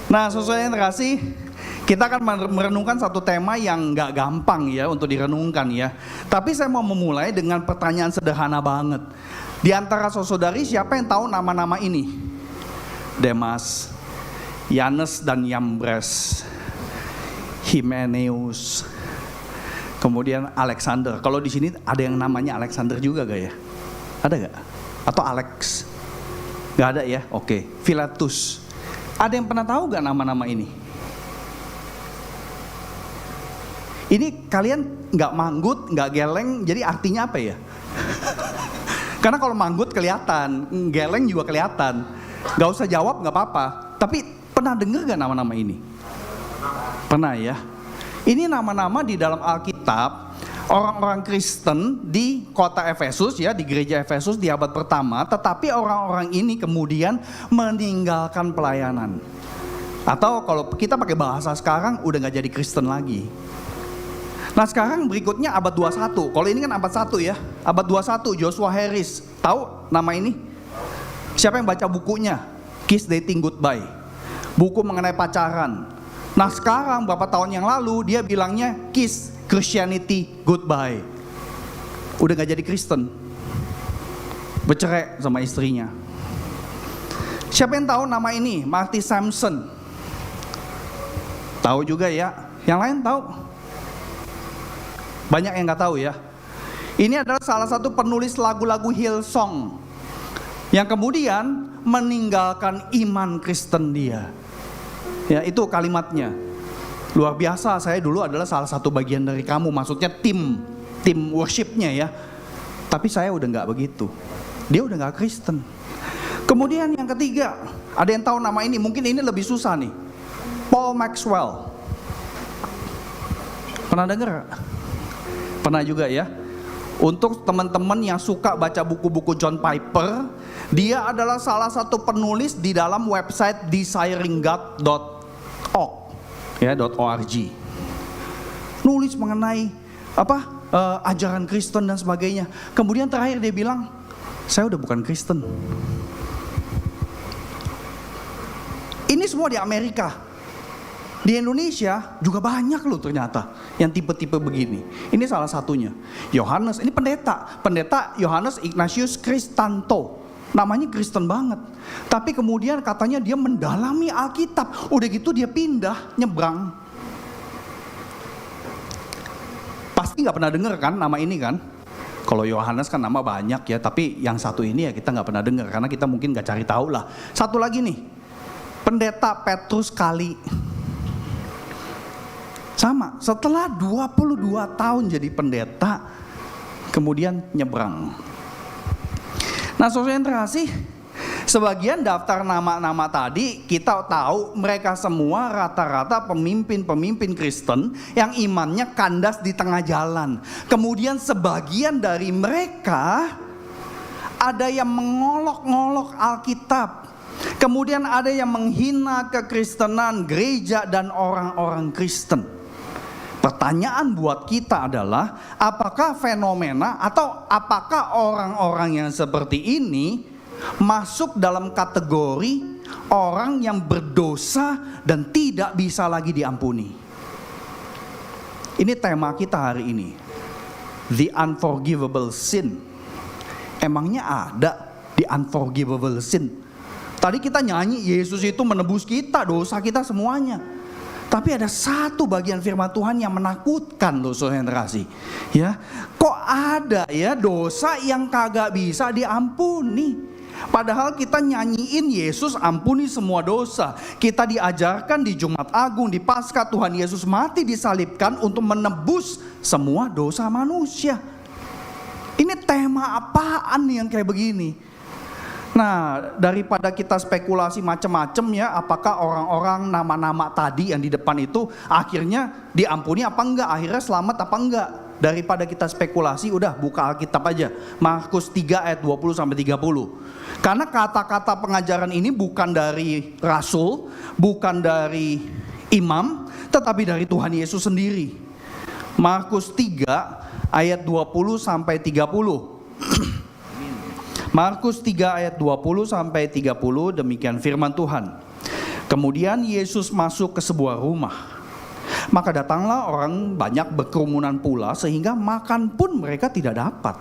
Nah, sesuai yang terkasih, kita akan merenungkan satu tema yang gak gampang ya untuk direnungkan ya. Tapi saya mau memulai dengan pertanyaan sederhana banget. Di antara saudari siapa yang tahu nama-nama ini? Demas, Yannes dan Yambres, Himeneus, kemudian Alexander. Kalau di sini ada yang namanya Alexander juga gak ya? Ada gak? Atau Alex? Gak ada ya? Oke. Philetus. Ada yang pernah tahu gak nama-nama ini? Ini kalian gak manggut, gak geleng, jadi artinya apa ya? Karena kalau manggut kelihatan, geleng juga kelihatan. Gak usah jawab gak apa-apa. Tapi pernah dengar gak nama-nama ini? Pernah ya? Ini nama-nama di dalam Alkitab orang-orang Kristen di kota Efesus ya, di gereja Efesus di abad pertama, tetapi orang-orang ini kemudian meninggalkan pelayanan. Atau kalau kita pakai bahasa sekarang udah gak jadi Kristen lagi. Nah sekarang berikutnya abad 21. Kalau ini kan abad 1 ya. Abad 21 Joshua Harris. Tahu nama ini? Siapa yang baca bukunya? Kiss Dating Goodbye. Buku mengenai pacaran. Nah sekarang beberapa tahun yang lalu dia bilangnya Kiss Christianity Goodbye. Udah gak jadi Kristen. Bercerai sama istrinya. Siapa yang tahu nama ini? Marty Sampson. Tahu juga ya. Yang lain tahu? Banyak yang gak tahu ya. Ini adalah salah satu penulis lagu-lagu Hillsong yang kemudian meninggalkan iman Kristen dia. Ya itu kalimatnya. Luar biasa, saya dulu adalah salah satu bagian dari kamu. Maksudnya tim worshipnya ya. Tapi saya udah gak begitu. Dia udah gak Kristen. Kemudian yang ketiga, ada yang tahu nama ini? Mungkin ini lebih susah nih. Paul Maxwell. Pernah dengar? Pernah juga ya. Untuk teman-teman yang suka baca buku-buku John Piper, dia adalah salah satu penulis di dalam website desiringgod.org ya, .org. Nulis mengenai ajaran Kristen dan sebagainya. Kemudian terakhir dia bilang, saya udah bukan Kristen. Ini semua di Amerika. Di Indonesia juga banyak loh ternyata yang tipe-tipe begini. Ini salah satunya. Yohanes, ini pendeta Yohanes Ignatius Kristanto. Namanya Kristen banget. Tapi kemudian katanya dia mendalami Alkitab. Udah gitu dia pindah, nyebrang. Pasti gak pernah dengar kan nama ini kan? Kalau Yohanes kan nama banyak ya. Tapi yang satu ini ya kita gak pernah dengar. Karena kita mungkin gak cari tahu lah. Satu lagi nih. Pendeta Petrus Kali. Sama, setelah 22 tahun jadi pendeta, kemudian nyebrang. Nah saudara yang terkasih, sebagian daftar nama-nama tadi kita tahu mereka semua rata-rata pemimpin-pemimpin Kristen yang imannya kandas di tengah jalan. Kemudian sebagian dari mereka ada yang mengolok-ngolok Alkitab. Kemudian ada yang menghina kekristenan, gereja dan orang-orang Kristen. Pertanyaan buat kita adalah, apakah fenomena atau apakah orang-orang yang seperti ini masuk dalam kategori orang yang berdosa dan tidak bisa lagi diampuni? Ini tema kita hari ini, the unforgivable sin. Emangnya ada the unforgivable sin? Tadi kita nyanyi Yesus itu menebus kita, dosa kita semuanya. Tapi ada satu bagian firman Tuhan yang menakutkan loh saudara yang terkasih. Ya, kok ada ya dosa yang kagak bisa diampuni? Padahal kita nyanyiin Yesus ampuni semua dosa. Kita diajarkan di Jumat Agung, di Paskah Tuhan Yesus mati disalibkan untuk menebus semua dosa manusia. Ini tema apaan nih yang kayak begini? Nah, daripada kita spekulasi macam-macam ya, apakah orang-orang nama-nama tadi yang di depan itu akhirnya diampuni apa enggak, akhirnya selamat apa enggak? Daripada kita spekulasi, udah buka Alkitab aja. Markus 3 ayat 20 sampai 30. Karena kata-kata pengajaran ini bukan dari rasul, bukan dari imam, tetapi dari Tuhan Yesus sendiri. Markus 3 ayat 20 sampai 30. Markus 3 ayat 20 sampai 30, demikian firman Tuhan. Kemudian Yesus masuk ke sebuah rumah. Maka datanglah orang banyak berkerumunan pula, sehingga makan pun mereka tidak dapat.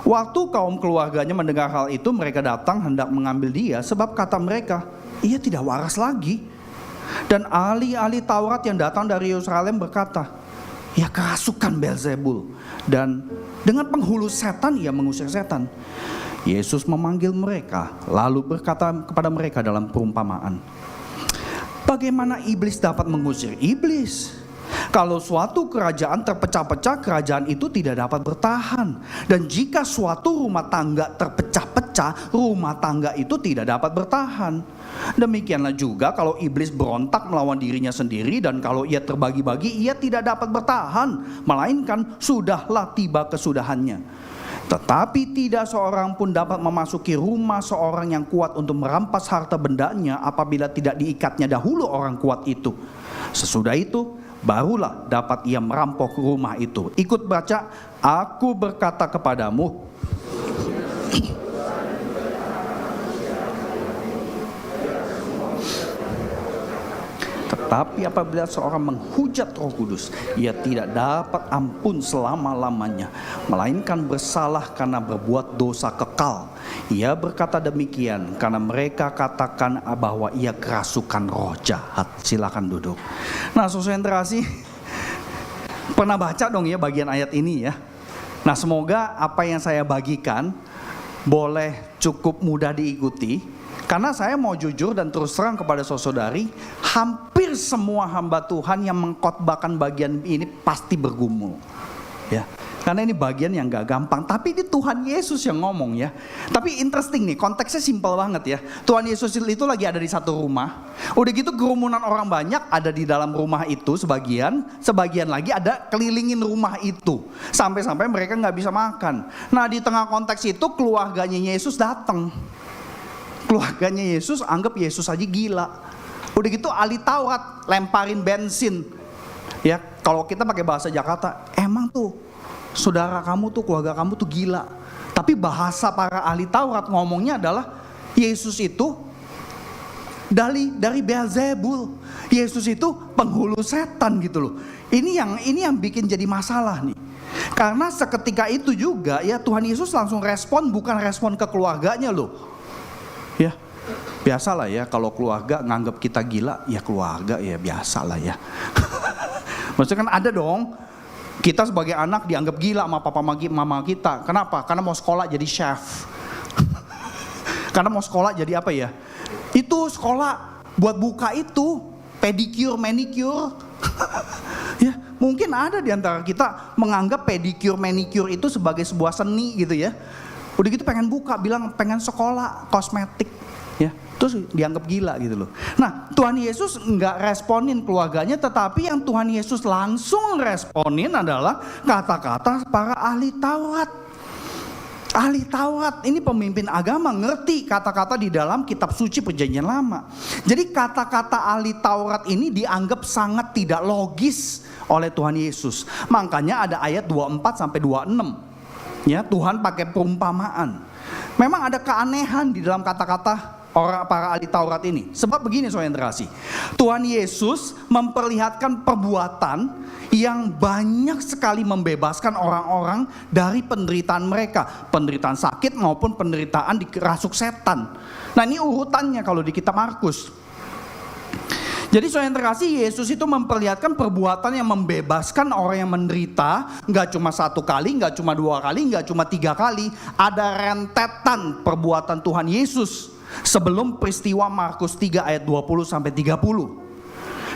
Waktu kaum keluarganya mendengar hal itu, mereka datang hendak mengambil dia, sebab kata mereka, ia tidak waras lagi. Dan ahli-ahli Taurat yang datang dari Yerusalem berkata, ia kerasukan Beelzebul, dan dengan penghulu setan ia mengusir setan. Yesus memanggil mereka, lalu berkata kepada mereka dalam perumpamaan, bagaimana iblis dapat mengusir iblis? Kalau suatu kerajaan terpecah-pecah, kerajaan itu tidak dapat bertahan. Dan jika suatu rumah tangga terpecah-pecah, rumah tangga itu tidak dapat bertahan. Demikianlah juga kalau iblis berontak melawan dirinya sendiri, dan kalau ia terbagi-bagi, ia tidak dapat bertahan, melainkan sudahlah tiba kesudahannya. Tetapi tidak seorang pun dapat memasuki rumah seorang yang kuat untuk merampas harta bendanya apabila tidak diikatnya dahulu orang kuat itu. Sesudah itu barulah dapat ia merampok rumah itu. Ikut baca, aku berkata kepadamu, tetapi apabila seorang menghujat Roh Kudus, ia tidak dapat ampun selama-lamanya, melainkan bersalah karena berbuat dosa kekal. Ia berkata demikian karena mereka katakan bahwa ia kerasukan roh jahat. Silakan duduk. Nah, saudara yang terkasih, pernah baca dong ya bagian ayat ini ya. Nah, semoga apa yang saya bagikan boleh cukup mudah diikuti. Karena saya mau jujur dan terus terang kepada saudari, hampir semua hamba Tuhan yang mengkhotbahkan bagian ini pasti bergumul, ya. Karena ini bagian yang gak gampang, tapi ini Tuhan Yesus yang ngomong ya. Tapi interesting nih, konteksnya simpel banget ya. Tuhan Yesus itu lagi ada di satu rumah. Udah gitu kerumunan orang banyak ada di dalam rumah itu sebagian lagi ada kelilingin rumah itu. Sampai-sampai mereka gak bisa makan. Nah, di tengah konteks itu keluarganya Yesus datang. Keluarganya Yesus anggap Yesus aja gila. Udah gitu ahli Taurat lemparin bensin. Ya, kalau kita pakai bahasa Jakarta, emang tuh saudara kamu tuh, keluarga kamu tuh gila. Tapi bahasa para ahli Taurat ngomongnya adalah Yesus itu dari Beelzebul. Yesus itu penghulu setan gitu loh. Ini yang bikin jadi masalah nih. Karena seketika itu juga ya Tuhan Yesus langsung respon, bukan respon ke keluarganya loh. Ya, biasalah ya kalau keluarga nganggap kita gila, ya keluarga ya biasalah ya. Maksudnya kan ada dong, kita sebagai anak dianggap gila sama papa mama kita. Kenapa? Karena mau sekolah jadi chef. Karena mau sekolah jadi apa ya? Itu sekolah buat buka itu, pedicure, manicure. Ya, mungkin ada di antara kita menganggap pedicure, manicure itu sebagai sebuah seni gitu ya. Udah gitu pengen buka, bilang pengen sekolah kosmetik, ya, terus dianggap gila gitu loh. Nah, Tuhan Yesus nggak responin keluarganya, tetapi yang Tuhan Yesus langsung responin adalah kata-kata para ahli Taurat. Ahli Taurat ini pemimpin agama, ngerti kata-kata di dalam kitab suci perjanjian lama. Jadi kata-kata ahli Taurat ini dianggap sangat tidak logis oleh Tuhan Yesus. Makanya ada ayat 24 sampai 26. Ya, Tuhan pakai perumpamaan. Memang ada keanehan di dalam kata-kata para ahli Taurat ini. Sebab begini saudara yang terkasih, Tuhan Yesus memperlihatkan perbuatan yang banyak sekali membebaskan orang-orang dari penderitaan mereka, penderitaan sakit maupun penderitaan dirasuk setan. Nah, ini urutannya kalau di kitab Markus. Jadi saudara yang terkasih, Yesus itu memperlihatkan perbuatan yang membebaskan orang yang menderita. Gak cuma satu kali, gak cuma dua kali, gak cuma tiga kali. Ada rentetan perbuatan Tuhan Yesus sebelum peristiwa Markus 3 ayat 20 sampai 30.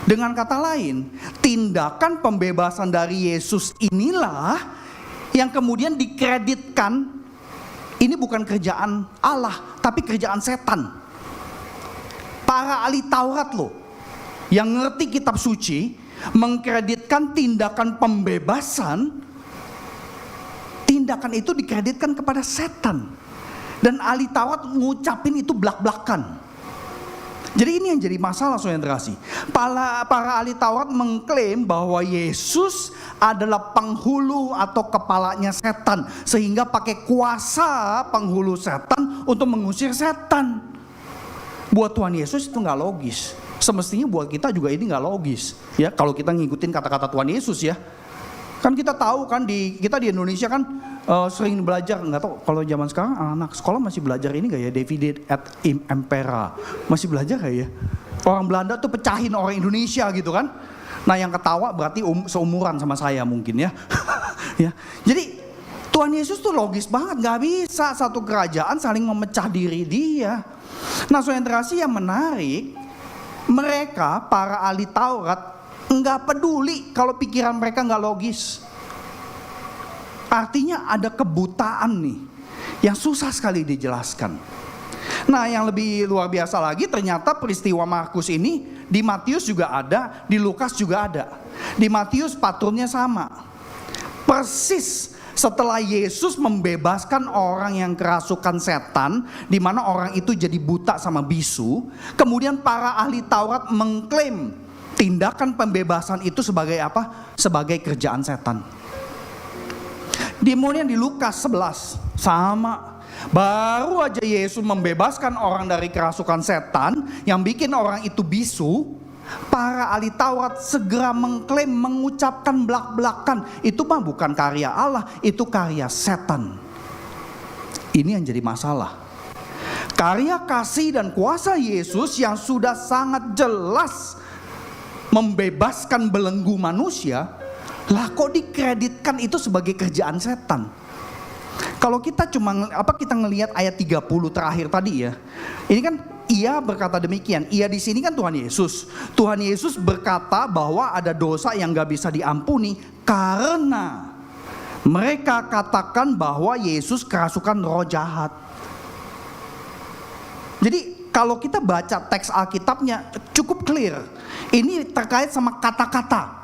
Dengan kata lain, tindakan pembebasan dari Yesus inilah yang kemudian dikreditkan. Ini bukan kerjaan Allah, tapi kerjaan setan. Para ahli Taurat loh, yang ngerti kitab suci, mengkreditkan tindakan pembebasan, tindakan itu dikreditkan kepada setan. Dan ahli Taurat ngucapin itu blak-blakan. Jadi ini yang jadi masalah saudara yang terkasih. Para ahli Taurat mengklaim bahwa Yesus adalah penghulu atau kepalanya setan, sehingga pakai kuasa penghulu setan untuk mengusir setan. Buat Tuhan Yesus itu nggak logis. Semestinya buat kita juga ini nggak logis. Ya, kalau kita ngikutin kata-kata Tuhan Yesus ya. Kan kita tahu kan kita di Indonesia kan sering belajar, nggak tahu kalau zaman sekarang anak sekolah masih belajar ini nggak ya, Divide et Impera, masih belajar nggak ya? Orang Belanda tuh pecahin orang Indonesia gitu kan. Nah yang ketawa berarti seumuran sama saya mungkin ya. Ya. Jadi Tuhan Yesus tuh logis banget, nggak bisa satu kerajaan saling memecah diri dia. Nah saudara yang menarik, mereka para ahli Taurat nggak peduli kalau pikiran mereka nggak logis. Artinya ada kebutaan nih yang susah sekali dijelaskan. Nah yang lebih luar biasa lagi, ternyata peristiwa Markus ini di Matius juga ada, di Lukas juga ada. Di Matius patternnya sama. Persis setelah Yesus membebaskan orang yang kerasukan setan, di mana orang itu jadi buta sama bisu, kemudian para ahli Taurat mengklaim tindakan pembebasan itu sebagai apa? Sebagai kerjaan setan. Kemudian di Lukas 11 sama, baru aja Yesus membebaskan orang dari kerasukan setan yang bikin orang itu bisu, para ahli Taurat segera mengklaim, mengucapkan belak-belakan, itu mah bukan karya Allah, itu karya setan. Ini yang jadi masalah. Karya kasih dan kuasa Yesus yang sudah sangat jelas membebaskan belenggu manusia, lah kok dikreditkan itu sebagai kerjaan setan. Kalau kita kita ngelihat ayat 30 terakhir tadi ya. Ini kan ia berkata demikian. Ia di sini kan Tuhan Yesus. Tuhan Yesus berkata bahwa ada dosa yang gak bisa diampuni karena mereka katakan bahwa Yesus kerasukan roh jahat. Jadi kalau kita baca teks Alkitabnya cukup clear. Ini terkait sama kata-kata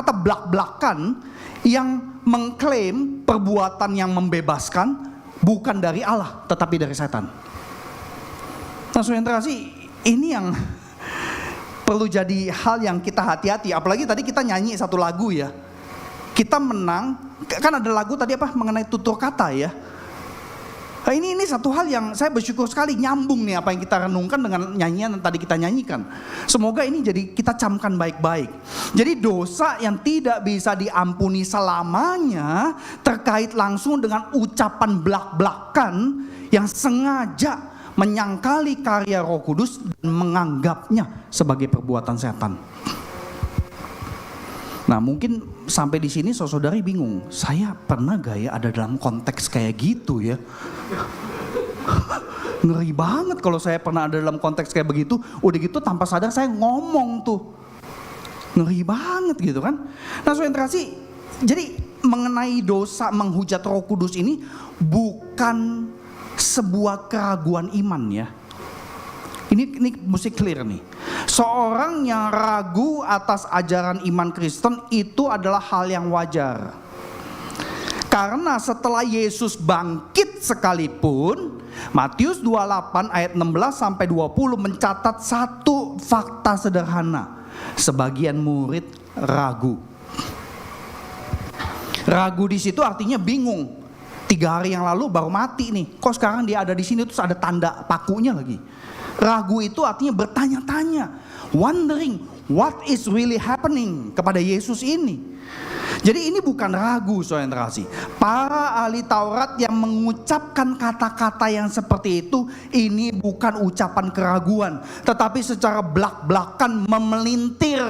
blak-blakan yang mengklaim perbuatan yang membebaskan bukan dari Allah tetapi dari setan. Nah saudara ini yang perlu jadi hal yang kita hati-hati. Apalagi tadi kita nyanyi satu lagu ya, kita menang, kan ada lagu tadi apa mengenai tutur kata ya. Nah, ini satu hal yang saya bersyukur sekali, nyambung nih apa yang kita renungkan dengan nyanyian yang tadi kita nyanyikan. Semoga ini jadi kita camkan baik-baik. Jadi dosa yang tidak bisa diampuni selamanya terkait langsung dengan ucapan belak-belakan yang sengaja menyangkali karya Roh Kudus dan menganggapnya sebagai perbuatan setan. Nah mungkin sampai di sini saudari bingung, saya pernah gak ya ada dalam konteks kayak gitu ya? Ngeri banget kalau saya pernah ada dalam konteks kayak begitu. Udah gitu tanpa sadar saya ngomong tuh, ngeri banget gitu kan. Nah saudara jadi mengenai dosa menghujat Roh Kudus ini bukan sebuah keraguan iman ya. Ini mesti clear nih. Seorang yang ragu atas ajaran iman Kristen itu adalah hal yang wajar. Karena setelah Yesus bangkit sekalipun, Matius 28 ayat 16 sampai 20 mencatat satu fakta sederhana. Sebagian murid ragu. Ragu di situ artinya bingung. 3 hari yang lalu baru mati nih. Kok sekarang dia ada di sini terus ada tanda pakunya lagi. Ragu itu artinya bertanya-tanya, wondering what is really happening kepada Yesus ini. Jadi ini bukan ragu saudara. Para ahli Taurat yang mengucapkan kata-kata yang seperti itu, ini bukan ucapan keraguan, tetapi secara belak-belakan memelintir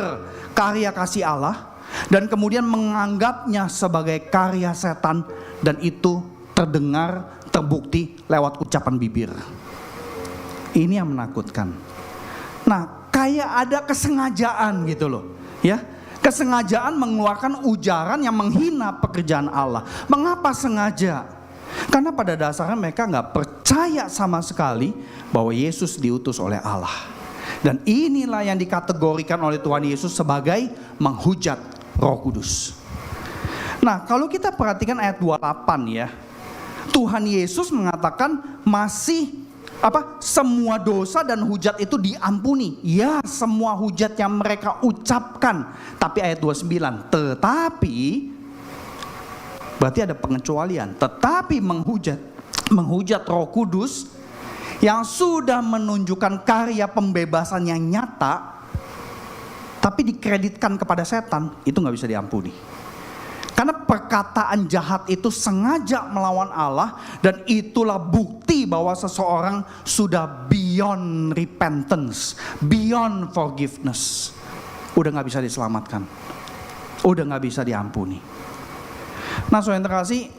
karya kasih Allah dan kemudian menganggapnya sebagai karya setan, dan itu terdengar, terbukti lewat ucapan bibir. Ini yang menakutkan. Nah, kayak ada kesengajaan gitu loh, ya. Kesengajaan mengeluarkan ujaran yang menghina pekerjaan Allah. Mengapa sengaja? Karena pada dasarnya mereka nggak percaya sama sekali bahwa Yesus diutus oleh Allah. Dan inilah yang dikategorikan oleh Tuhan Yesus sebagai menghujat Roh Kudus. Nah, kalau kita perhatikan ayat 28 ya, Tuhan Yesus mengatakan masih semua dosa dan hujat itu diampuni. Ya, semua hujat yang mereka ucapkan. Tapi ayat 29, tetapi berarti ada pengecualian. Tetapi menghujat Roh Kudus yang sudah menunjukkan karya pembebasan yang nyata, tapi dikreditkan kepada setan, itu gak bisa diampuni. Karena perkataan jahat itu sengaja melawan Allah, dan itulah bukti bahwa seseorang sudah beyond repentance, beyond forgiveness. Udah gak bisa diselamatkan, udah gak bisa diampuni. Nah, saudara terkasih,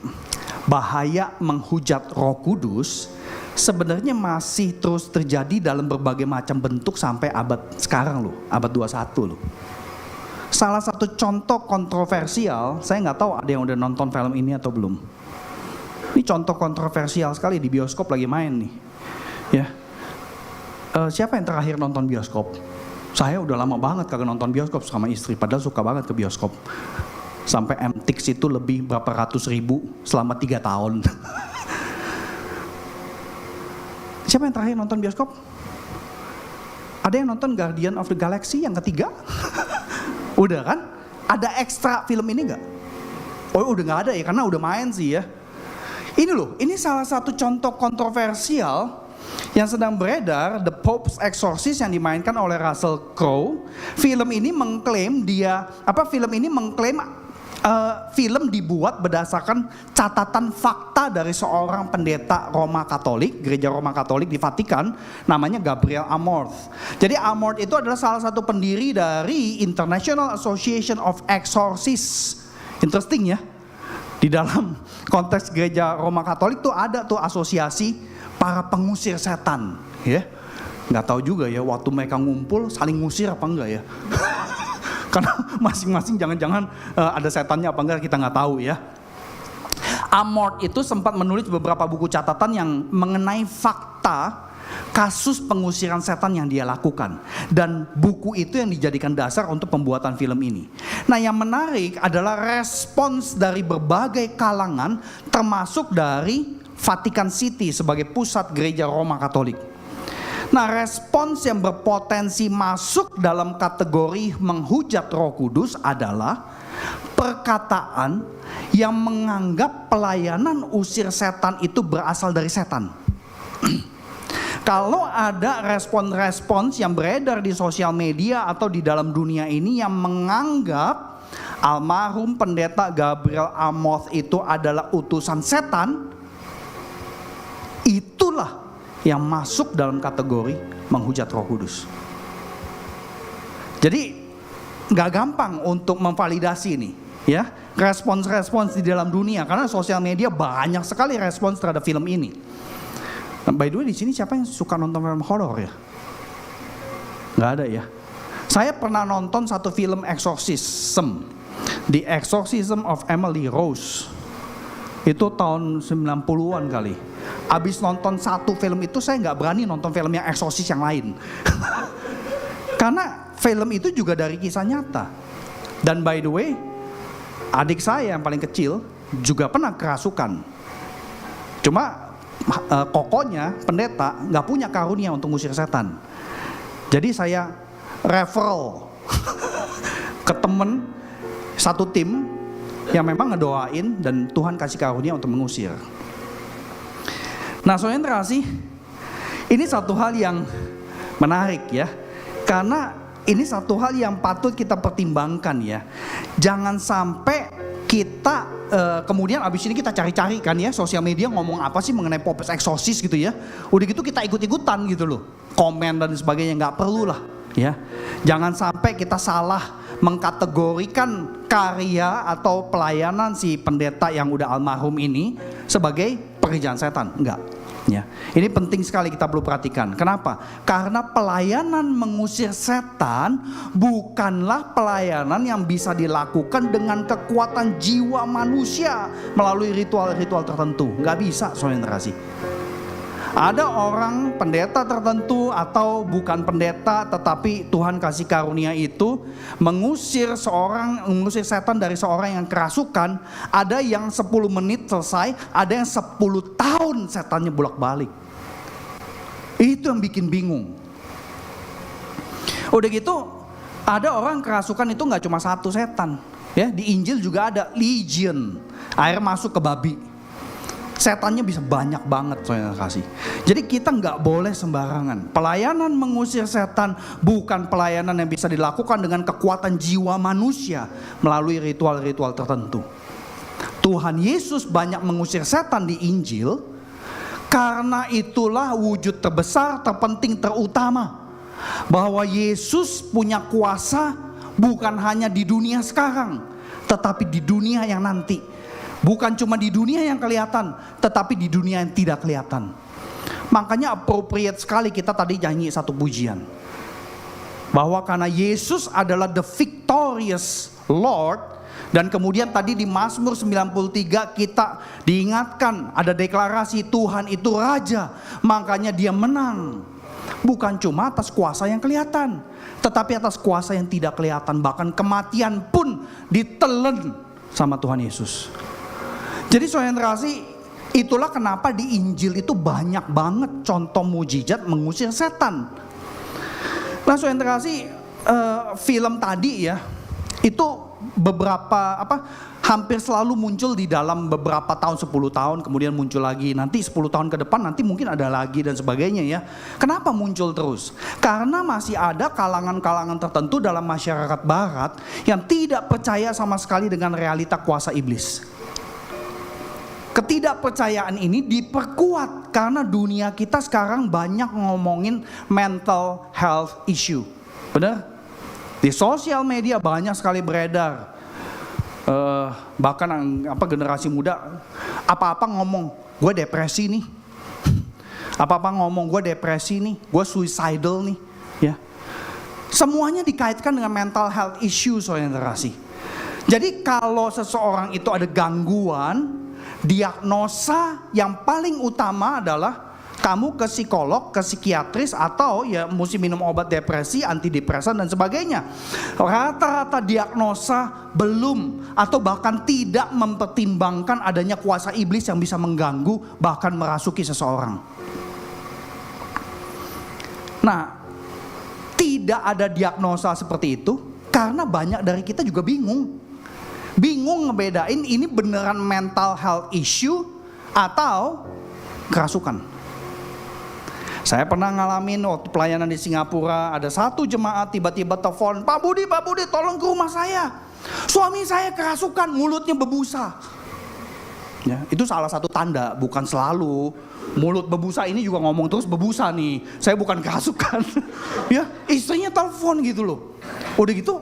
bahaya menghujat Roh Kudus sebenarnya masih terus terjadi dalam berbagai macam bentuk sampai abad sekarang loh, abad 21 loh. Salah satu contoh kontroversial, saya nggak tahu ada yang udah nonton film ini atau belum. Ini contoh kontroversial sekali, di bioskop lagi main nih. Ya, siapa yang terakhir nonton bioskop? Saya udah lama banget kagak nonton bioskop sama istri, padahal suka banget ke bioskop. Sampai MTX itu lebih berapa ratus ribu selama 3 tahun. Siapa yang terakhir nonton bioskop? Ada yang nonton Guardian of the Galaxy yang ketiga? Udah kan? Ada ekstra film ini gak? Oh, udah gak ada ya, karena udah main sih ya. Ini loh, ini salah satu contoh kontroversial yang sedang beredar, The Pope's Exorcist, yang dimainkan oleh Russell Crowe. Film ini mengklaim film dibuat berdasarkan catatan fakta dari seorang pendeta Roma Katolik, gereja Roma Katolik di Vatikan, namanya Gabriel Amorth. Jadi Amorth itu adalah salah satu pendiri dari International Association of Exorcists. Interesting ya. Di dalam konteks gereja Roma Katolik tuh ada tuh asosiasi para pengusir setan, ya. Nggak tahu juga ya waktu mereka ngumpul saling ngusir apa enggak ya. Karena masing-masing jangan-jangan ada setannya apa enggak kita nggak tahu ya. Amorth itu sempat menulis beberapa buku catatan yang mengenai fakta kasus pengusiran setan yang dia lakukan. Dan buku itu yang dijadikan dasar untuk pembuatan film ini. Nah, yang menarik adalah respons dari berbagai kalangan, termasuk dari Vatican City sebagai pusat gereja Roma Katolik. Nah, respons yang berpotensi masuk dalam kategori menghujat Roh Kudus adalah perkataan yang menganggap pelayanan usir setan itu berasal dari setan. Kalau ada respons-respons yang beredar di sosial media atau di dalam dunia ini yang menganggap almarhum pendeta Gabriel Amorth itu adalah utusan setan, itulah yang masuk dalam kategori menghujat Roh Kudus. Jadi gak gampang untuk memvalidasi ini, ya, respons-respons di dalam dunia, karena sosial media banyak sekali respons terhadap film ini. Nah, by the way, di sini siapa yang suka nonton film horor ya? Gak ada ya. Saya pernah nonton satu film exorcism, The Exorcism of Emily Rose. Itu tahun 90-an kali. Abis nonton satu film itu saya gak berani nonton film yang eksorsis yang lain. Karena film itu juga dari kisah nyata. Dan by the way, adik saya yang paling kecil juga pernah kerasukan. Cuma kokonya pendeta gak punya karunia untuk ngusir setan. Jadi saya referral ke temen satu tim yang memang ngedoain dan Tuhan kasih karunia untuk mengusir. Nah, saudara terkasih, ini satu hal yang menarik ya, karena ini satu hal yang patut kita pertimbangkan ya. Jangan sampai kita kemudian abis ini kita cari-cari kan ya, sosial media ngomong apa sih mengenai Pope's Exorcist gitu ya. Udah gitu kita ikut-ikutan gitu loh, komen dan sebagainya, nggak perlu lah ya. Jangan sampai kita salah mengkategorikan karya atau pelayanan si pendeta yang udah almarhum ini sebagai pekerjaan setan. Enggak ya. Ini penting sekali kita perlu perhatikan. Kenapa? Karena pelayanan mengusir setan bukanlah pelayanan yang bisa dilakukan dengan kekuatan jiwa manusia melalui ritual-ritual tertentu. Enggak bisa, saudara terkasih. Ada orang pendeta tertentu atau bukan pendeta, tetapi Tuhan kasih karunia itu mengusir setan dari seorang yang kerasukan. Ada yang 10 menit selesai, ada yang 10 tahun setannya bolak-balik. Itu yang bikin bingung. Udah gitu, ada orang kerasukan itu gak cuma satu setan ya. Di Injil juga ada legion, air masuk ke babi. Setannya bisa banyak banget, saudara kasih. Jadi kita nggak boleh sembarangan. Pelayanan mengusir setan bukan pelayanan yang bisa dilakukan dengan kekuatan jiwa manusia melalui ritual-ritual tertentu. Tuhan Yesus banyak mengusir setan di Injil, karena itulah wujud terbesar, terpenting, terutama bahwa Yesus punya kuasa bukan hanya di dunia sekarang, tetapi di dunia yang nanti. Bukan cuma di dunia yang kelihatan, tetapi di dunia yang tidak kelihatan. Makanya appropriate sekali kita tadi nyanyi satu pujian, bahwa karena Yesus adalah the victorious Lord. Dan kemudian tadi di Mazmur 93 kita diingatkan, ada deklarasi Tuhan itu Raja, makanya dia menang. Bukan cuma atas kuasa yang kelihatan, tetapi atas kuasa yang tidak kelihatan. Bahkan kematian pun ditelan sama Tuhan Yesus. Jadi saudara kasih, itulah kenapa di Injil itu banyak banget contoh mujizat mengusir setan. Nah saudara kasih, film tadi ya, itu beberapa hampir selalu muncul di dalam beberapa tahun, 10 tahun kemudian muncul lagi, nanti 10 tahun ke depan nanti mungkin ada lagi dan sebagainya ya. Kenapa muncul terus? Karena masih ada kalangan-kalangan tertentu dalam masyarakat barat yang tidak percaya sama sekali dengan realita kuasa iblis. Ketidakpercayaan ini diperkuat karena dunia kita sekarang banyak ngomongin mental health issue. Benar? Di sosial media banyak sekali beredar. Bahkan generasi muda apa-apa ngomong gue depresi nih. Apa-apa ngomong gue depresi nih, gue suicidal nih, ya. Semuanya dikaitkan dengan mental health issue, saudara kasih. Jadi kalau seseorang itu ada gangguan, diagnosa yang paling utama adalah kamu ke psikolog, ke psikiatris, atau ya mesti minum obat depresi, antidepresan dan sebagainya. Rata-rata diagnosa belum atau bahkan tidak mempertimbangkan adanya kuasa iblis yang bisa mengganggu bahkan merasuki seseorang. Nah, tidak ada diagnosa seperti itu karena banyak dari kita juga bingung ngebedain ini beneran mental health issue atau kerasukan. Saya pernah ngalamin waktu pelayanan di Singapura, ada satu jemaat tiba-tiba telepon, Pak Budi tolong ke rumah saya. Suami saya kerasukan, mulutnya berbusa. Ya, itu salah satu tanda, bukan selalu. Mulut berbusa ini juga ngomong terus berbusa nih. Saya bukan kerasukan. Ya, istrinya telepon gitu loh. Udah gitu,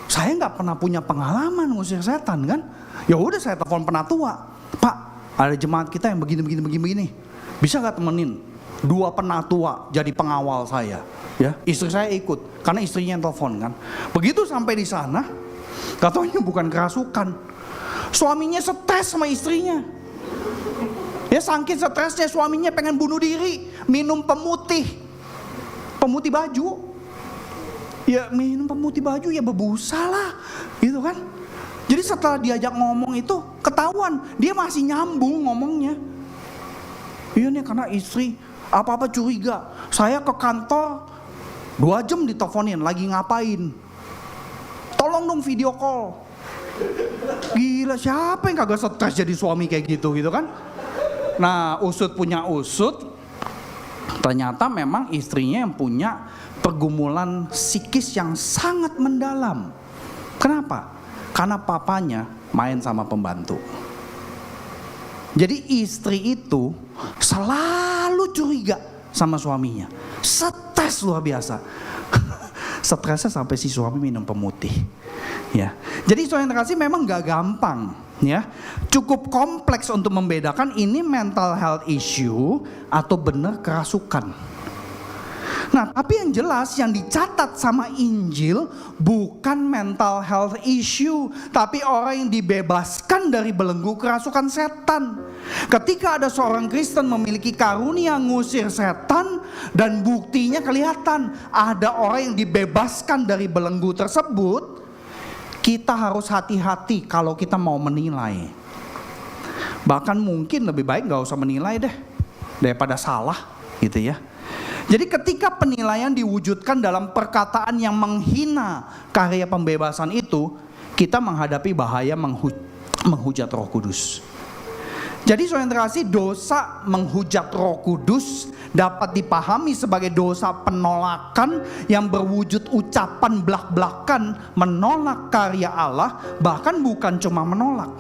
saya nggak pernah punya pengalaman ngusir setan kan. Ya udah saya telepon penatua, Pak, ada jemaat kita yang begini. Bisa nggak temenin 2 penatua jadi pengawal saya? Ya, istri saya ikut karena istrinya yang telepon kan. Begitu sampai di sana, katanya bukan kerasukan. Suaminya stres sama istrinya. Ya saking stresnya suaminya pengen bunuh diri, minum pemutih baju. Ya minum pemutih baju ya berbusa lah, gitu kan. Jadi setelah diajak ngomong itu ketahuan dia masih nyambung ngomongnya. Iya nih karena istri apa-apa curiga. Saya ke kantor 2 jam diteleponin lagi ngapain. Tolong dong video call. Gila, siapa yang kagak stres jadi suami kayak gitu kan. Nah usut punya usut, ternyata memang istrinya yang punya pergumulan psikis yang sangat mendalam. Kenapa? Karena papanya main sama pembantu. Jadi istri itu selalu curiga sama suaminya. Stres luar biasa. Stresnya sampai si suami minum pemutih. Ya. Jadi saudara kasih memang gak gampang. Ya, cukup kompleks untuk membedakan ini mental health issue atau benar kerasukan. Nah, tapi yang jelas yang dicatat sama Injil bukan mental health issue, tapi orang yang dibebaskan dari belenggu kerasukan setan. Ketika ada seorang Kristen memiliki karunia ngusir setan dan buktinya kelihatan, ada orang yang dibebaskan dari belenggu tersebut, kita harus hati-hati kalau kita mau menilai. Bahkan mungkin lebih baik gak usah menilai deh, daripada salah gitu ya. Jadi ketika penilaian diwujudkan dalam perkataan yang menghina karya pembebasan itu, kita menghadapi bahaya menghujat Roh Kudus. Jadi saudara kasih, dosa menghujat Roh Kudus dapat dipahami sebagai dosa penolakan yang berwujud ucapan belak-belakan menolak karya Allah, bahkan bukan cuma menolak,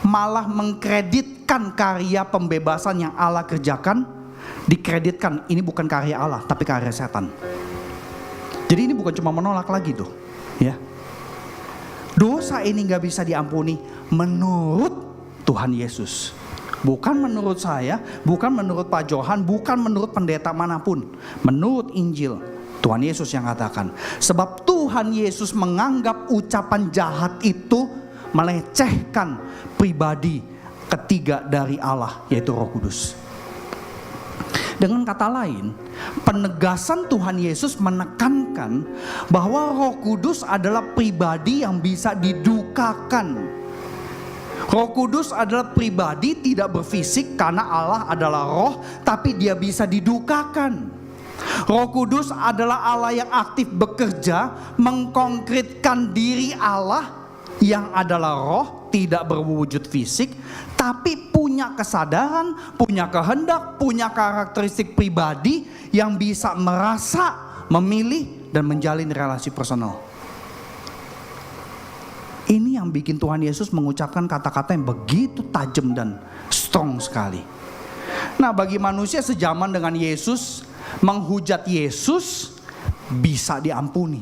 malah mengkreditkan karya pembebasan yang Allah kerjakan, dikreditkan ini bukan karya Allah tapi karya setan. Jadi ini bukan cuma menolak lagi tuh, ya. Dosa ini gak bisa diampuni menurut Tuhan Yesus, bukan menurut saya, bukan menurut Pak Johan, bukan menurut pendeta manapun. Menurut Injil, Tuhan Yesus yang katakan. Sebab Tuhan Yesus menganggap ucapan jahat itu melecehkan pribadi ketiga dari Allah, yaitu Roh Kudus. Dengan kata lain, penegasan Tuhan Yesus menekankan bahwa Roh Kudus adalah pribadi yang bisa didukakan. Roh Kudus adalah pribadi tidak berfisik karena Allah adalah roh, tapi dia bisa didukakan. Roh Kudus adalah Allah yang aktif bekerja mengkonkretkan diri Allah yang adalah roh, tidak berwujud fisik, tapi punya kesadaran, punya kehendak, punya karakteristik pribadi yang bisa merasa, memilih, dan menjalin relasi personal. Ini yang bikin Tuhan Yesus mengucapkan kata-kata yang begitu tajam dan strong sekali. Nah, bagi manusia sejaman dengan Yesus, menghujat Yesus bisa diampuni.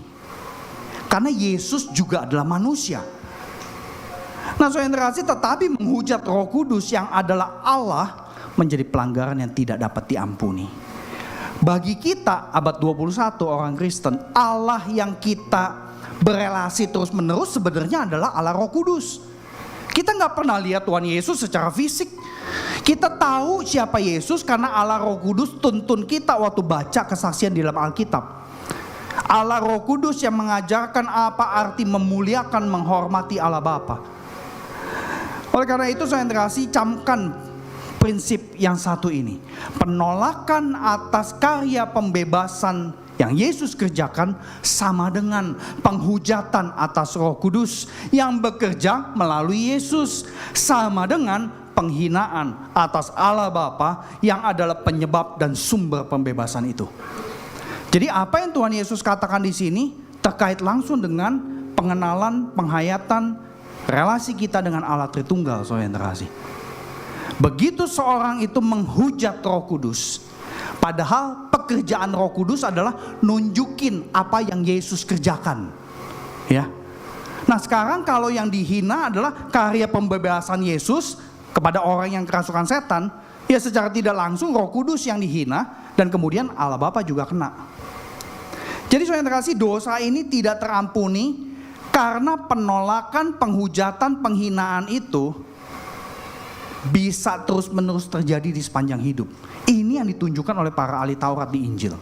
Karena Yesus juga adalah manusia. Nah, saudara kasih, tetapi menghujat Roh Kudus yang adalah Allah menjadi pelanggaran yang tidak dapat diampuni. Bagi kita abad 21 orang Kristen, Allah yang kita berelasi terus menerus sebenarnya adalah Allah Roh Kudus. Kita gak pernah lihat Tuhan Yesus secara fisik. Kita tahu siapa Yesus karena Allah Roh Kudus tuntun kita waktu baca kesaksian di dalam Alkitab. Allah Roh Kudus yang mengajarkan apa arti memuliakan, menghormati Allah Bapa. Oleh karena itu saya kasih camkan prinsip yang satu ini. Penolakan atas karya pembebasan yang Yesus kerjakan sama dengan penghujatan atas Roh Kudus yang bekerja melalui Yesus, sama dengan penghinaan atas Allah Bapa yang adalah penyebab dan sumber pembebasan itu. Jadi apa yang Tuhan Yesus katakan di sini terkait langsung dengan pengenalan, penghayatan relasi kita dengan Allah Tritunggal, saudara kasih. Begitu seorang itu menghujat Roh Kudus, padahal pekerjaan Roh Kudus adalah nunjukin apa yang Yesus kerjakan, ya. Nah, sekarang kalau yang dihina adalah karya pembebasan Yesus kepada orang yang kerasukan setan, ya secara tidak langsung Roh Kudus yang dihina dan kemudian Allah Bapa juga kena. Jadi saudara kasih, dosa ini tidak terampuni karena penolakan, penghujatan, penghinaan itu bisa terus-menerus terjadi di sepanjang hidup. Ini yang ditunjukkan oleh para ahli Taurat di Injil.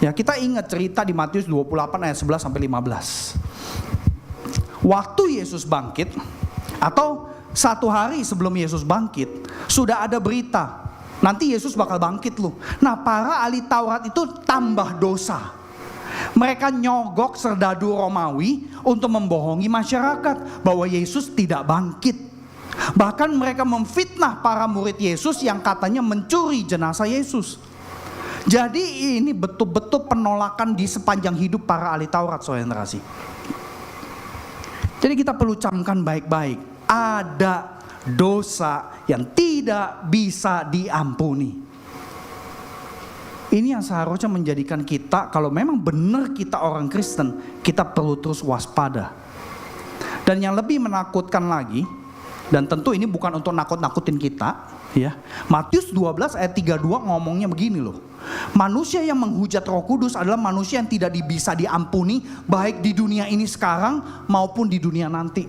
Ya, kita ingat cerita di Matius 28 ayat 11 sampai 15. Waktu Yesus bangkit atau satu hari sebelum Yesus bangkit, sudah ada berita nanti Yesus bakal bangkit loh. Nah, para ahli Taurat itu tambah dosa. Mereka nyogok serdadu Romawi untuk membohongi masyarakat bahwa Yesus tidak bangkit. Bahkan mereka memfitnah para murid Yesus yang katanya mencuri jenazah Yesus. Jadi ini betul-betul penolakan di sepanjang hidup para ahli Taurat, saudara kasih. Jadi kita perlu camkan baik-baik. Ada dosa yang tidak bisa diampuni. Ini yang seharusnya menjadikan kita, kalau memang benar kita orang Kristen, kita perlu terus waspada. Dan yang lebih menakutkan lagi, dan tentu ini bukan untuk nakut-nakutin kita, ya. Matius 12 ayat 32 ngomongnya begini loh. Manusia yang menghujat Roh Kudus adalah manusia yang tidak bisa diampuni, baik di dunia ini sekarang maupun di dunia nanti.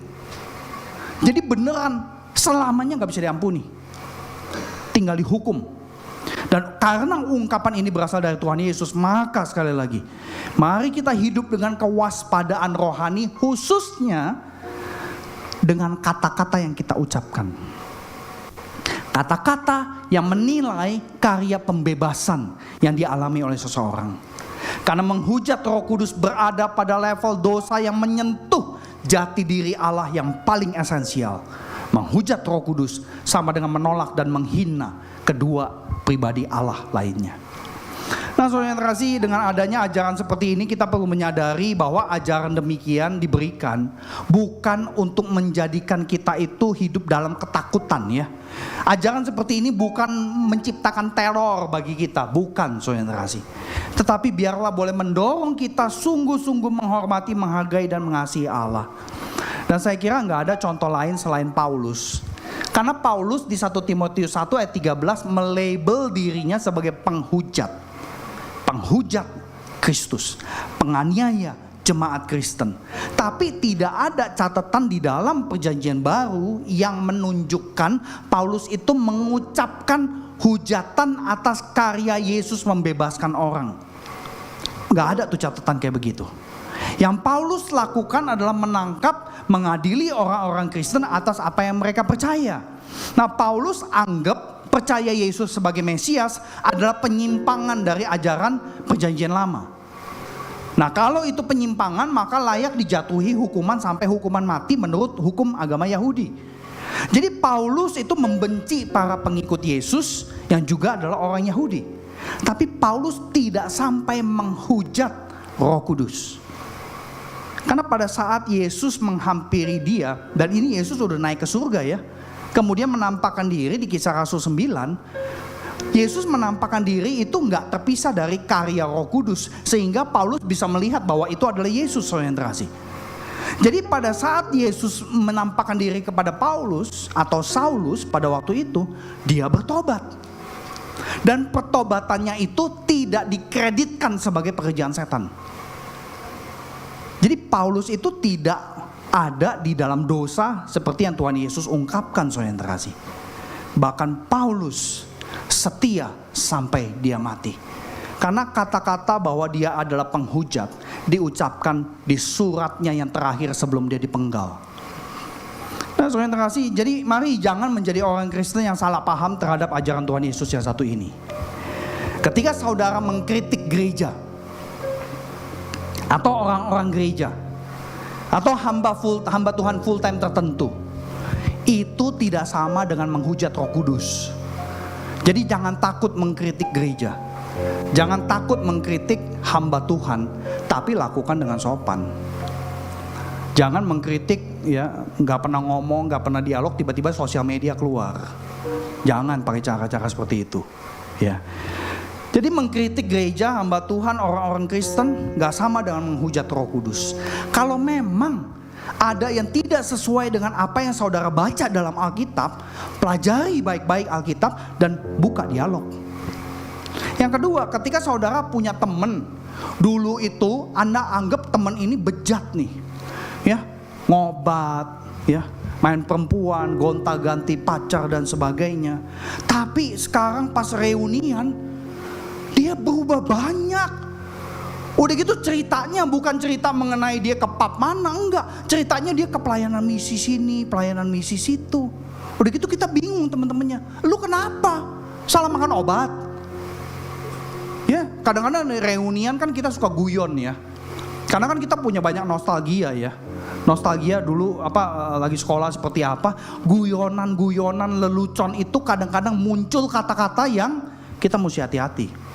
Jadi beneran selamanya gak bisa diampuni, tinggal dihukum. Dan karena ungkapan ini berasal dari Tuhan Yesus, maka sekali lagi, mari kita hidup dengan kewaspadaan rohani, khususnya dengan kata-kata yang kita ucapkan. Kata-kata yang menilai karya pembebasan yang dialami oleh seseorang. Karena menghujat Roh Kudus berada pada level dosa yang menyentuh jati diri Allah yang paling esensial. Menghujat Roh Kudus sama dengan menolak dan menghina kedua pribadi Allah lainnya. Nah, saudara yang terkasih, dengan adanya ajaran seperti ini kita perlu menyadari bahwa ajaran demikian diberikan bukan untuk menjadikan kita itu hidup dalam ketakutan ya. Ajaran seperti ini bukan menciptakan teror bagi kita, bukan saudara yang terkasih. Tetapi biarlah boleh mendorong kita sungguh-sungguh menghormati, menghargai dan mengasihi Allah. Dan saya kira nggak ada contoh lain selain Paulus. Karena Paulus di 1 Timotius 1 ayat 13 melabel dirinya sebagai penghujat Kristus, penganiaya jemaat Kristen. Tapi tidak ada catatan di dalam perjanjian baru yang menunjukkan Paulus itu mengucapkan hujatan atas karya Yesus membebaskan orang. Gak ada tuh catatan kayak begitu. Yang Paulus lakukan adalah menangkap, mengadili orang-orang Kristen atas apa yang mereka percaya. Nah, Paulus anggap percaya Yesus sebagai Mesias adalah penyimpangan dari ajaran perjanjian lama. Nah, kalau itu penyimpangan maka layak dijatuhi hukuman sampai hukuman mati menurut hukum agama Yahudi. Jadi Paulus itu membenci para pengikut Yesus yang juga adalah orang Yahudi. Tapi Paulus tidak sampai menghujat Roh Kudus. Karena pada saat Yesus menghampiri dia, dan ini Yesus sudah naik ke surga ya, kemudian menampakkan diri di Kisah Rasul 9. Yesus menampakkan diri itu nggak terpisah dari karya Roh Kudus, sehingga Paulus bisa melihat bahwa itu adalah Yesus yang terkasih. Jadi pada saat Yesus menampakkan diri kepada Paulus atau Saulus pada waktu itu, dia bertobat. Dan pertobatannya itu tidak dikreditkan sebagai pekerjaan setan. Jadi Paulus itu tidak ada di dalam dosa seperti yang Tuhan Yesus ungkapkan, saudara yang terkasih. Bahkan Paulus setia sampai dia mati. Karena kata-kata bahwa dia adalah penghujat diucapkan di suratnya yang terakhir sebelum dia dipenggal. Nah, saudara yang terkasih, jadi mari jangan menjadi orang Kristen yang salah paham terhadap ajaran Tuhan Yesus yang satu ini. Ketika saudara mengkritik gereja atau orang-orang gereja atau hamba Tuhan full time tertentu, itu tidak sama dengan menghujat Roh Kudus. Jadi jangan takut mengkritik gereja, jangan takut mengkritik hamba Tuhan, tapi lakukan dengan sopan. Jangan mengkritik ya, nggak pernah ngomong, nggak pernah dialog, tiba-tiba sosial media keluar. Jangan pakai cara-cara seperti itu ya. Jadi mengkritik gereja, hamba Tuhan, orang-orang Kristen gak sama dengan menghujat Roh Kudus. Kalau memang ada yang tidak sesuai dengan apa yang saudara baca dalam Alkitab, pelajari baik-baik Alkitab dan buka dialog. Yang kedua, ketika saudara punya teman, dulu itu Anda anggap teman ini bejat nih, ya, ngobat, ya, main perempuan, gonta-ganti pacar dan sebagainya. Tapi sekarang pas reunian, dia berubah banyak. Udah gitu ceritanya bukan cerita mengenai dia ke pub mana, enggak. Ceritanya dia ke pelayanan misi sini, pelayanan misi situ. Udah gitu kita bingung teman-temannya. Lu kenapa? Salah makan obat? Ya, kadang-kadang reunian kan kita suka guyon ya. Karena kan kita punya banyak nostalgia ya. Nostalgia dulu lagi sekolah seperti apa, guyonan-guyonan lelucon itu kadang-kadang muncul kata-kata yang kita mesti hati-hati.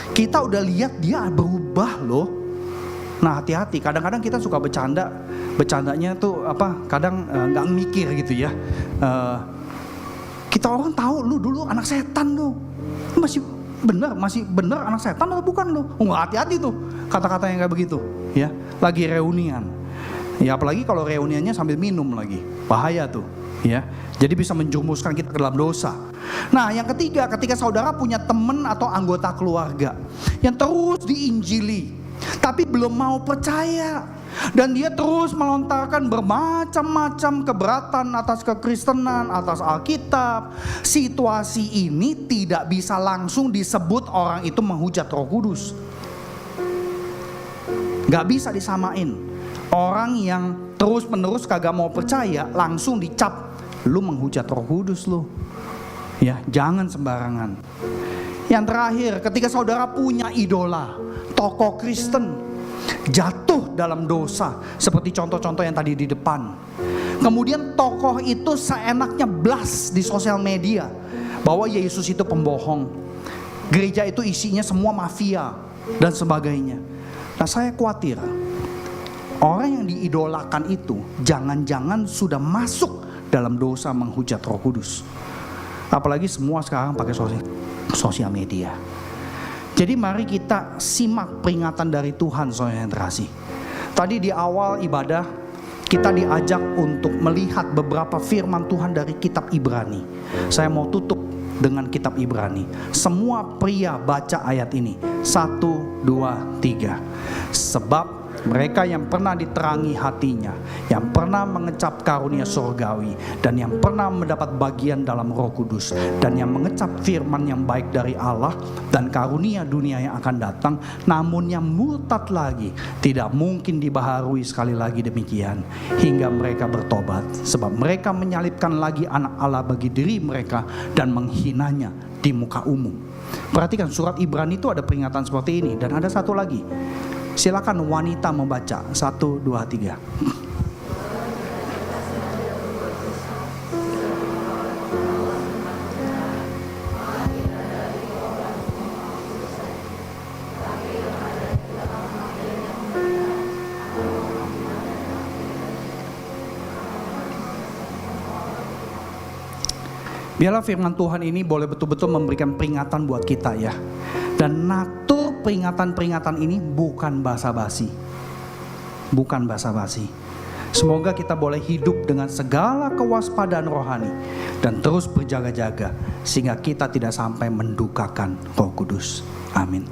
Kita udah lihat dia berubah loh. Nah, hati-hati. Kadang-kadang kita suka bercandanya tuh kadang nggak mikir gitu ya. Kita orang tahu lu dulu anak setan lu. Masih bener anak setan atau bukan lu? Hati-hati tuh kata-kata yang kayak begitu ya. Lagi reunian. Ya apalagi kalau reuniannya sambil minum lagi. Bahaya tuh ya. Jadi bisa menjurumuskan kita ke dalam dosa. Nah, yang ketiga, ketika saudara punya teman atau anggota keluarga yang terus diinjili tapi belum mau percaya, dan dia terus melontarkan bermacam-macam keberatan atas kekristenan, atas Alkitab, situasi ini tidak bisa langsung disebut orang itu menghujat Roh Kudus. Gak bisa disamain. Orang yang terus-menerus kagak mau percaya langsung dicap, lu menghujat Roh Kudus lu. Ya, jangan sembarangan. Yang terakhir, ketika saudara punya idola, tokoh Kristen, jatuh dalam dosa, seperti contoh-contoh yang tadi di depan. Kemudian tokoh itu seenaknya blast di sosial media bahwa Yesus itu pembohong, gereja itu isinya semua mafia dan sebagainya. Nah, saya khawatir orang yang diidolakan itu jangan-jangan sudah masuk dalam dosa menghujat Roh Kudus. Apalagi semua sekarang pakai sosial media. Jadi mari kita simak peringatan dari Tuhan, saudara yang terkasih. Tadi di awal ibadah kita diajak untuk melihat beberapa firman Tuhan dari kitab Ibrani. Saya mau tutup dengan kitab Ibrani. Semua pria baca ayat ini. 1, 2, 3. Sebab mereka yang pernah diterangi hatinya, yang pernah mengecap karunia surgawi, dan yang pernah mendapat bagian dalam Roh Kudus, dan yang mengecap firman yang baik dari Allah dan karunia dunia yang akan datang, namun yang murtad lagi, tidak mungkin dibaharui sekali lagi demikian, hingga mereka bertobat. Sebab mereka menyalibkan lagi anak Allah bagi diri mereka dan menghinanya di muka umum. Perhatikan, surat Ibrani itu ada peringatan seperti ini. Dan ada satu lagi. Silakan wanita membaca. 1, 2, 3. Biarlah firman Tuhan ini boleh betul-betul memberikan peringatan buat kita ya. Dan natur peringatan-peringatan ini bukan basa-basi. Bukan basa-basi. Semoga kita boleh hidup dengan segala kewaspadaan rohani dan terus berjaga-jaga sehingga kita tidak sampai mendukakan Roh Kudus. Amin.